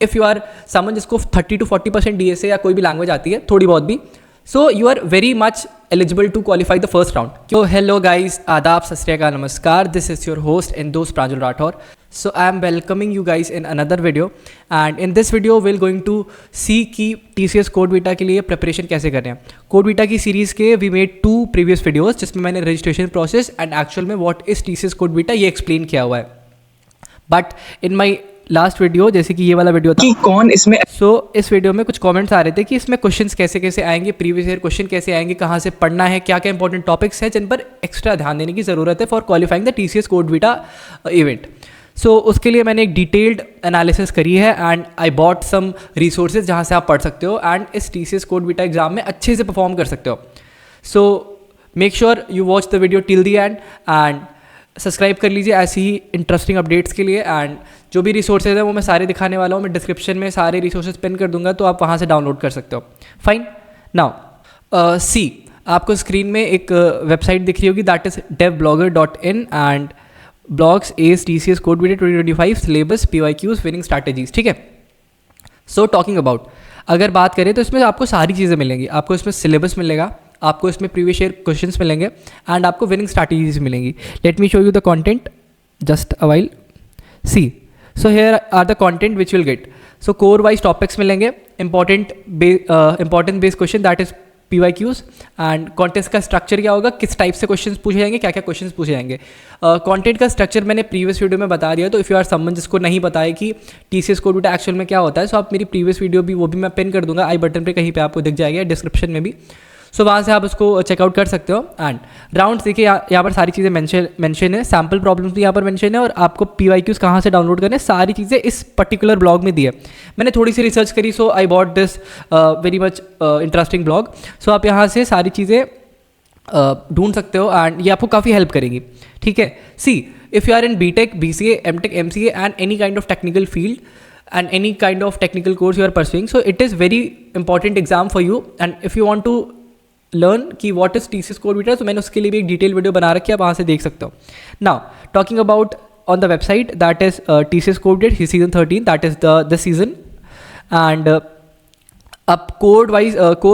If you are समन जिसको 30 to 40% DSA या कोई भी लैंग्वेज आती है थोड़ी बहुत भी, so you are very much eligible to qualify the first round. So hello guys, आदाब, सत श्री अकाल, नमस्कार. This is your host and दोस्त प्रांजल Rathore. So I am welcoming you guys in another video, and in this video we're going to see कि TCS Code Vita के लिए preparation कैसे करने हैं. Code Vita की series के we made 2 previous videos जिसमें मैंने registration process and actual में what is TCS Code Vita ये explain किया हुआ है. But in my last video, जैसे कि ये वाला वीडियो था, कि कौन इसमें इस वीडियो में कुछ कमेंट्स आ रहे थे कि इसमें क्वेश्चंस कैसे कैसे आएंगे, प्रीवियस ईयर क्वेश्चन कैसे आएंगे, कहाँ से पढ़ना है, क्या क्या इंपॉर्टेंट टॉपिक्स हैं जिन पर एक्स्ट्रा ध्यान देने की ज़रूरत है for qualifying the TCS code Vita event. So उसके लिए मैंने एक डिटेल्ड एनालिसिस करी है and I bought some resources जहाँ से आप पढ़ सकते हो एंड इस TCS कोड वीटा एग्जाम में अच्छे से परफॉर्म कर सकते हो. So make sure you watch the video till the and subscribe कर लीजिए ऐसी ही इंटरेस्टिंग अपडेट्स के लिए. एंड जो भी रिसोर्सेज हैं वो मैं सारे दिखाने वाला हूँ. मैं डिस्क्रिप्शन में सारे रिसोर्सेज पिन कर दूंगा तो आप वहाँ से डाउनलोड कर सकते हो. फाइन. नाउ सी, आपको स्क्रीन में एक वेबसाइट दिख रही होगी, that is devblogger.in and blogs as TCS code vita 2025 syllabus PYQs winning strategies. ठीक है. सो टॉकिंग अबाउट, अगर बात करें तो इसमें आपको सारी चीज़ें मिलेंगी. आपको इसमें सिलेबस मिलेगा, आपको इसमें प्रीवियस ईयर क्वेश्चंस मिलेंगे एंड आपको विनिंग स्ट्रैटेजीज मिलेंगी. Let me show you the content just a while. See, so here are the content which will get. So core wise topics मिलेंगे, important based question that is PYQs and contest का structure क्या होगा, किस type से questions पूछे जाएंगे, क्या क्या क्वेश्चंस पूछे जाएंगे. कंटेंट का स्ट्रक्चर मैंने प्रीवियस वीडियो में बता दिया, तो इफ़ यू आर समवन जिसको नहीं पता है कि TCS कोड वीटा एक्चुअल में क्या होता है, सो आप मेरी प्रीवियस वीडियो भी वो भी मैं पिन कर दूंगा आई बटन पे, कहीं पे आपको दिख जाएगा, डिस्क्रिप्शन में भी. सो वहाँ से आप उसको चेकआउट कर सकते हो. एंड राउंड्स देखिए, यहाँ पर सारी चीज़ें मेंशन है, सैम्पल प्रॉब्लम्स भी यहाँ पर मेंशन है और आपको PYQs कहाँ से डाउनलोड करने, सारी चीज़ें इस पर्टिकुलर ब्लॉग में दी है. मैंने थोड़ी सी रिसर्च करी, so I bought this very much interesting blog. सो आप यहाँ से सारी चीज़ें ढूंढ सकते हो एंड ये आपको काफ़ी हेल्प करेगी. ठीक है. See, if you are in BTech, BCA, MTech, MCA and any kind of technical field and any kind of technical course you are pursuing, so it is very important exam for you. And if you want to learn कि what is TCS code Vita, तो मैंने उसके लिए भी एक detail video बना रखी है, आप वहाँ से देख सकते हो. Now talking about on the website that is TCS code vita season 13, that is the season. And अब कोर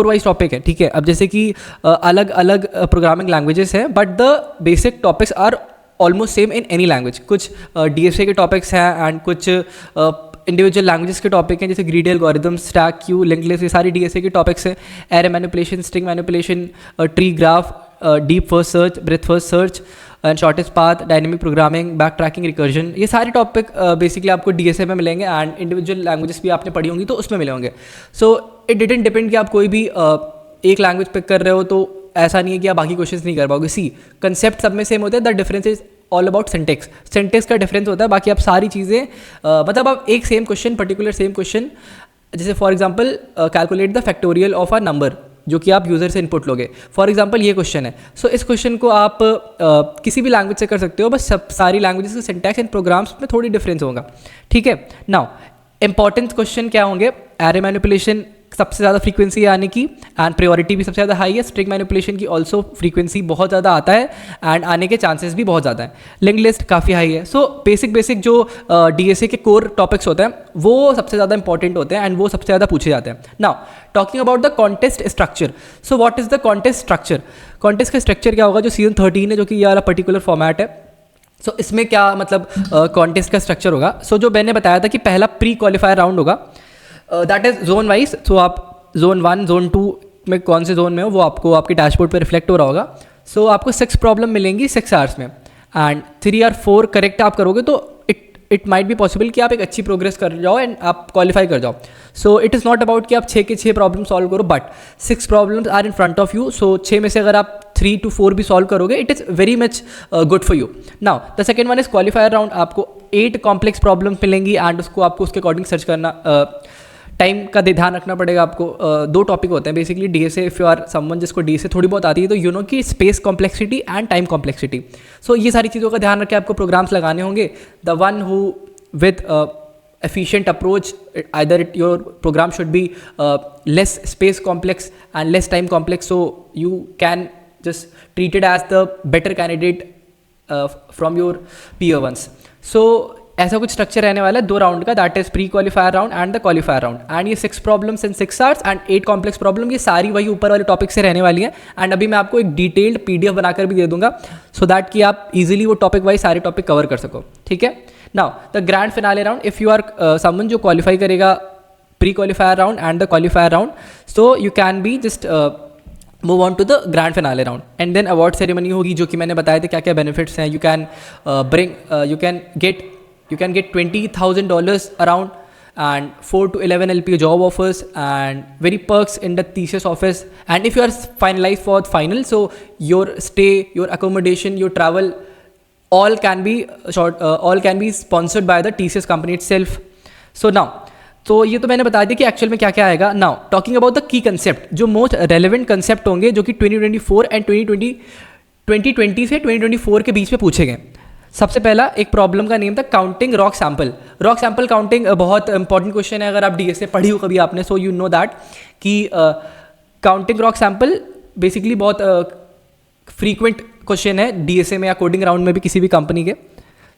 वाइज टॉपिक है. ठीक है. अब जैसे कि अलग अलग प्रोग्रामिंग लैंग्वेजेस हैं but the basic topics are almost same in any language. कुछ DSA के टॉपिक्स हैं एंड कुछ इंडिविजुअल लैंग्वेजेस के टॉपिक हैं, जैसे greedy algorithm, stack queue, linked list, ये सारी DSA के टॉपिक्स हैं. Array manipulation, string manipulation, tree graph, deep first search, breath first search and shortest path, dynamic programming, back tracking, recursion, ये सारे topic basically आपको DSA में मिलेंगे and individual languages भी आपने पढ़ी होंगी तो उसमें मिले होंगे. सो इट डिडंट डिपेंड कि आप कोई भी एक लैंग्वेज पिक कर रहे हो तो ऐसा नहीं है कि आप बाकी क्वेश्चंस नहीं कर पाओगे. सी, कंसेप्ट सब में सेम होता है, the difference is all about syntax का डिफरेंस होता है. बाकी आप सारी चीज़ें मतलब आप एक same question, particular same question, जैसे for example calculate the factorial of a number, जो कि आप यूज़र से इनपुट लोगे. फॉर एग्जांपल ये क्वेश्चन है. सो इस क्वेश्चन को आप किसी भी लैंग्वेज से कर सकते हो, बस सब सारी लैंग्वेजेस के सिंटैक्स एंड प्रोग्राम्स में थोड़ी डिफरेंस होगा. ठीक है. नाउ इंपॉर्टेंट क्वेश्चन क्या होंगे, एरे मैनिपुलेशन सबसे ज़्यादा फ्रीक्वेंसी आने की एंड प्रायोरिटी भी सबसे ज़्यादा हाई है. स्ट्रिंग मैनिपुलेशन की ऑल्सो फ्रीक्वेंसी बहुत ज़्यादा आता है एंड आने के चांसेस भी बहुत ज़्यादा है. लिंक्ड लिस्ट काफ़ी हाई है. सो बेसिक जो DSA के कोर टॉपिक्स होते हैं वो सबसे ज़्यादा इंपॉर्टेंट होते हैं एंड वो सबसे ज़्यादा पूछे जाते हैं. Now talking about the contest structure. So what is the contest structure. Contest का स्ट्रक्चर क्या होगा, जो सीजन 13 है, जो कि ये वाला पर्टिकुलर फॉर्मेट है. सो इसमें क्या मतलब कॉन्टेस्ट का स्ट्रक्चर होगा. सो जो मैंने बताया था कि पहला प्री क्वालिफायर राउंड होगा, दैट इज जोन वाइज. सो आप जोन 1, जोन 2 में कौन से जोन में हो वो आपको आपके डैशबोर्ड पे रिफ्लेक्ट हो रहा होगा. सो आपको 6 प्रॉब्लम मिलेंगी 6 आवर्स में एंड 3 or 4 करेक्ट आप करोगे तो इट माइट बी पॉसिबल कि आप एक अच्छी प्रोग्रेस कर जाओ एंड आप क्वालिफाई कर जाओ. So it is not about कि आप 6 के 6 प्रॉब्लम सॉल्व करो, but 6 problems are in front of you. So 6 में से अगर आप 3 to 4 भी सॉल्व करोगे, it is very much good for you. Now the second one is qualifier round. आपको 8 कॉम्प्लेक्स प्रॉब्लम मिलेंगी एंड उसको आपको उसके अकॉर्डिंग सर्च करना, टाइम का ध्यान रखना पड़ेगा आपको. 2 टॉपिक होते हैं basically DSA. If you are someone जिसको DSA थोड़ी बहुत आती है तो यू नो कि space complexity and time complexity. So ये सारी चीज़ों का ध्यान रख के आपको प्रोग्राम्स लगाने होंगे. The one who with efficient approach, either your program should be less space complex and less time complex, so you can just treat it as the better candidate from your peer ones. So ऐसा कुछ structure रहने वाला है 2 round का, that is pre qualifier round and the qualifier round, and ये 6 problems in 6 hours and 8 complex problem, ये सारी वही ऊपर वाले टॉपिक से रहने वाली है। एंड अभी मैं आपको एक डिटेल्ड पीडीएफ बनाकर भी दे दूंगा सो दैट कि आप इजीली वो टॉपिक वाइज सारे टॉपिक कवर कर सको, ठीक है। Now the grand finale round, if you are someone जो क्वालिफाई करेगा pre qualifier round and the qualifier round, so you can be just move on to the grand finale round, and then award ceremony होगी, जो कि मैंने बताया था क्या क्या बेनिफिट्स हैं। You can get $20,000 around and 4 to 11 LPA job offers and very perks in the thesis office. And if you are finalized for final, so your stay, your accommodation, your travel, all can be sponsored by the thesis company itself. So now, तो ये तो मैंने बता दिया कि actual में क्या क्या आएगा। Now talking about the key concept, जो मोस्ट रेलिवेंट कंसेप्ट होंगे जो कि 2024 एंड 2020 से 2024 के बीच में पूछे गए। सबसे पहला एक प्रॉब्लम का नेम था counting rock sample. Rock sample counting बहुत इंपॉर्टेंट क्वेश्चन है, अगर आप डीएसए पढ़ी हो कभी आपने, सो यू नो दैट कि काउंटिंग रॉक सैंपल बेसिकली बहुत फ्रीक्वेंट क्वेश्चन है डीएसए में या कोडिंग राउंड में भी किसी भी कंपनी के।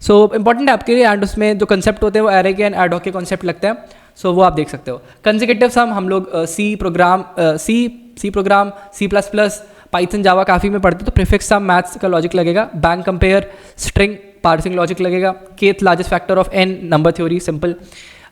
सो इंपॉर्टेंट है आपके लिए, एंड उसमें जो कंसेप्ट होते हैं वो एरे के एंड एड हॉक के कॉन्सेप्ट लगते हैं, सो वो आप देख सकते हो। कंसेक्यूटिव सम हम लोग C program, C plus plus, Python, Java काफ़ी में पढ़ते, तो प्रीफिक्स सम मैथ्स का लॉजिक लगेगा, bank compare, string parsing logic लगेगा, kth largest factor of n, number theory simple,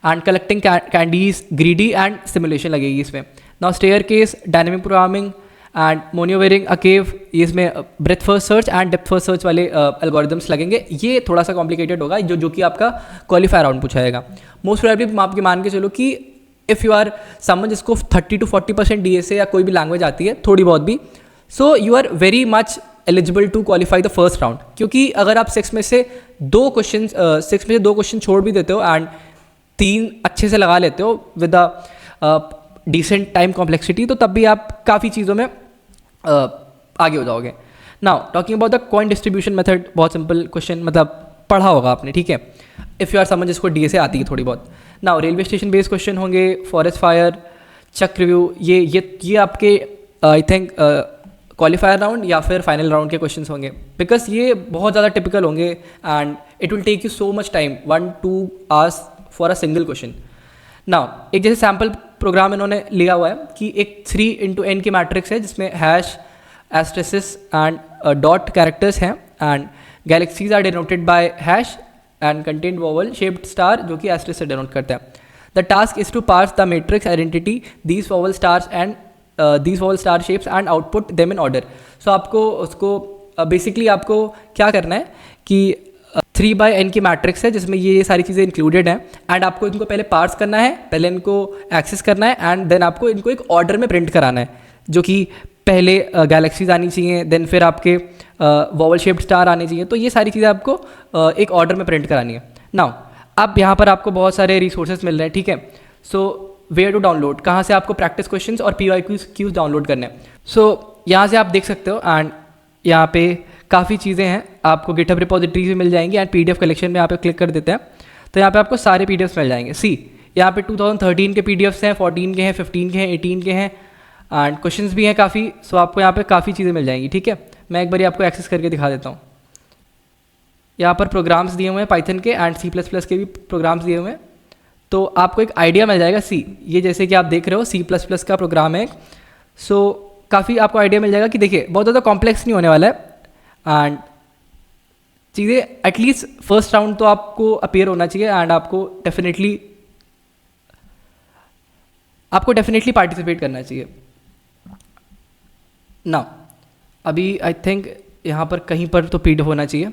and collecting candies, greedy and simulation लगेगी इसमें। Now staircase, dynamic programming and मोनियोवेरिंग अ केव, ये इसमें breadth first search and depth first search वाले algorithms लगेंगे। ये थोड़ा सा कॉम्प्लिकेटेड होगा, जो कि आपका क्वालिफायर राउंड पूछा जाएगा। मोस्ट प्रोबेबली आप मान के चलो कि इफ़ यू आर समवन जिसको 30 to 40% डीएसए या कोई भी लैंग्वेज आती है थोड़ी बहुत भी, so you are very much eligible to qualify the first round, क्योंकि अगर आप 6 में से 2 क्वेश्चन छोड़ भी देते हो एंड 3 अच्छे से लगा लेते हो with a decent time complexity, तो तब भी आप काफ़ी चीज़ों में आगे हो जाओगे। Now talking about the coin distribution method, बहुत सिंपल क्वेश्चन, मतलब पढ़ा होगा आपने, ठीक है, इफ़ यू आर समझ जिसको डीएसए आती है थोड़ी बहुत। Now railway station based question होंगे, फॉरेस्ट फायर, चक रिव्यू, ये आपके आई थिंक क्वालिफायर राउंड या फिर फाइनल राउंड के क्वेश्चंस होंगे, बिकॉज ये बहुत ज़्यादा टिपिकल होंगे and it will take you so much time, 1-2 hours for a single question. Now एक जैसे सैम्पल प्रोग्राम इन्होंने लिया हुआ है कि एक 3x n की मैट्रिक्स है जिसमें hash, asterisks and dot characters हैं, and galaxies are denoted by hash and content vowel shaped star जो कि एस्ट्रेस से डिनोट करते हैं। The task is to parse the matrix identity these vowel stars and these whole star shapes and output them in order। so आपको उसको basically आपको क्या करना है कि 3/n की मैट्रिक्स है जिसमें ये सारी चीज़ें इंक्लूडेड हैं, एंड आपको इनको पहले पार्स करना है, पहले इनको एक्सेस करना है, एंड देन आपको इनको एक ऑर्डर में प्रिंट कराना है, जो कि पहले गैलेक्सीज आनी चाहिए, देन फिर आपके वोवल शेप्ड स्टार आने चाहिए, तो ये सारी चीज़ें आपको एक ऑर्डर में प्रिंट करानी है। नाउ अब यहाँ पर आपको बहुत सारे रिसोर्सेज मिल रहे हैं, ठीक है। सो वेयर टू डाउनलोड, कहाँ से आपको प्रैक्टिस क्वेश्चंस और PYQs डाउनलोड करने हैं। सो यहाँ से आप देख सकते हो, एंड यहाँ पे काफ़ी चीज़ें हैं, आपको गिटहब रिपोजिटरी भी मिल जाएंगी, एंड PDF कलेक्शन में यहाँ पे क्लिक कर देते हैं तो यहाँ पे आपको सारे PDFs मिल जाएंगे। सी यहाँ पे 2013 के PDFs हैं, 14 के हैं, 15 के हैं, 18 के हैं, एंड क्वेश्चंस भी हैं काफ़ी। सो आपको यहाँ पे काफ़ी चीज़ें मिल जाएंगी, ठीक है। मैं एक बार आपको एक्सेस करके दिखा देता हूँ। यहाँ पर प्रोग्राम्स दिए हुए हैं पाइथन के एंड C++ के भी प्रोग्राम्स दिए हुए हैं, तो आपको एक आइडिया मिल जाएगा। ये जैसे कि आप देख रहे हो C++ का प्रोग्राम है, सो काफ़ी आपको आइडिया मिल जाएगा कि देखिए बहुत ज़्यादा कॉम्प्लेक्स नहीं होने वाला है, एंड चीज़ें एटलीस्ट फर्स्ट राउंड तो आपको अपीयर होना चाहिए, एंड आपको डेफिनेटली पार्टिसिपेट करना चाहिए। ना अभी आई थिंक यहाँ पर कहीं पर तो PDF होना चाहिए।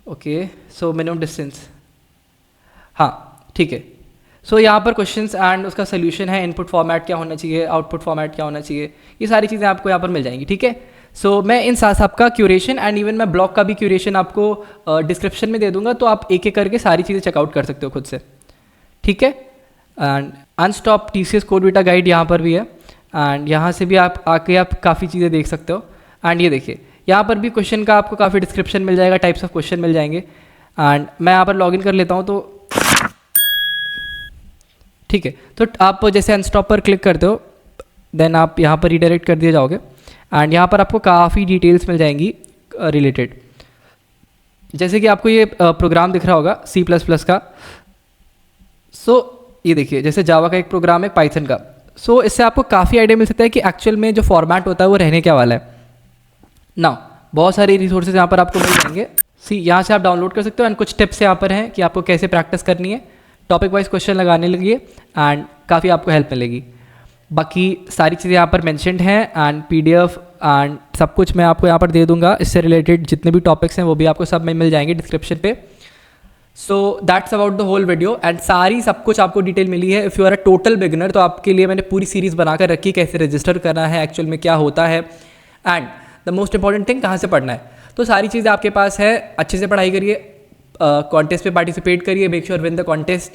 ओके, सो मिनिमम डिस्टेंस, हाँ ठीक है। सो यहाँ पर क्वेश्चंस एंड उसका सोल्यूशन है, इनपुट फॉर्मेट क्या होना चाहिए, आउटपुट फॉर्मेट क्या होना चाहिए, ये सारी चीज़ें आपको यहाँ पर मिल जाएंगी, ठीक है। सो मैं इन सबका क्यूरेशन एंड इवन मैं ब्लॉग का भी क्यूरेशन आपको डिस्क्रिप्शन में दे दूंगा, तो आप एक एक करके सारी चीज़ें चेकआउट कर सकते हो खुद से, ठीक है। And Unstop TCS code beta guide यहाँ पर भी है, एंड यहाँ से भी आप आके आप काफ़ी चीज़ें देख सकते हो। एंड ये देखिए यहाँ पर भी क्वेश्चन का आपको काफ़ी डिस्क्रिप्शन मिल जाएगा, टाइप्स ऑफ क्वेश्चन मिल जाएंगे, एंड मैं यहाँ पर लॉगिन कर लेता हूँ, तो ठीक है। तो आप जैसे अनस्टॉप पर क्लिक करते हो, देन आप यहाँ पर रीडायरेक्ट कर दिए जाओगे, एंड यहाँ पर आपको काफ़ी डिटेल्स मिल जाएंगी रिलेटेड। जैसे कि आपको ये प्रोग्राम दिख रहा होगा C++ का। सो ये देखिए, जैसे जावा का एक प्रोग्राम है, पाइथन का। सो इससे आपको काफ़ी आइडिया मिल सकता है कि एक्चुअल में जो फॉर्मेट होता है वो रहने क्या वाला है ना। बहुत सारे रिसोर्सेज यहाँ पर आपको मिल जाएंगे। यहाँ से आप डाउनलोड कर सकते हो, एंड कुछ टिप्स यहाँ पर हैं कि आपको कैसे प्रैक्टिस करनी है, टॉपिक वाइज क्वेश्चन लगाने लगिए, एंड काफ़ी आपको हेल्प मिलेगी। बाकी सारी चीज़ें यहाँ पर मैंशनड हैं, एंड PDF एंड सब कुछ मैं आपको यहाँ पर दे दूँगा। इससे रिलेटेड जितने भी टॉपिक्स हैं वो भी आपको सब में मिल जाएंगे डिस्क्रिप्शन पे। So that's about the whole video, and सारी सब कुछ आपको डिटेल मिली है। If you are a total beginner, तो आपके लिए मैंने पूरी सीरीज़ बनाकर रखी, कैसे रजिस्टर करना है, एक्चुअल में क्या होता है, and the most important thing कहाँ से पढ़ना है। तो सारी चीज़ें आपके पास है। अच्छे से पढ़ाई करिए, कॉन्टेस्ट पे पार्टिसिपेट करिए, make sure win the contest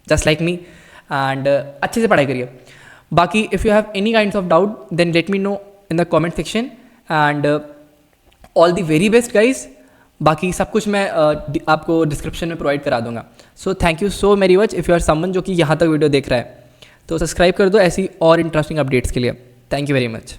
just like me, and अच्छे से पढ़ाई करिए। बाकी if you have any kinds of doubt then let me know in the comment section, and all the very best guys. बाकी सब कुछ मैं आपको डिस्क्रिप्शन में प्रोवाइड करा दूंगा। So thank you so very much. If you are someone जो कि यहाँ तक वीडियो देख रहा है, तो सब्सक्राइब कर दो ऐसी और इंटरेस्टिंग अपडेट्स के लिए। Thank you very much.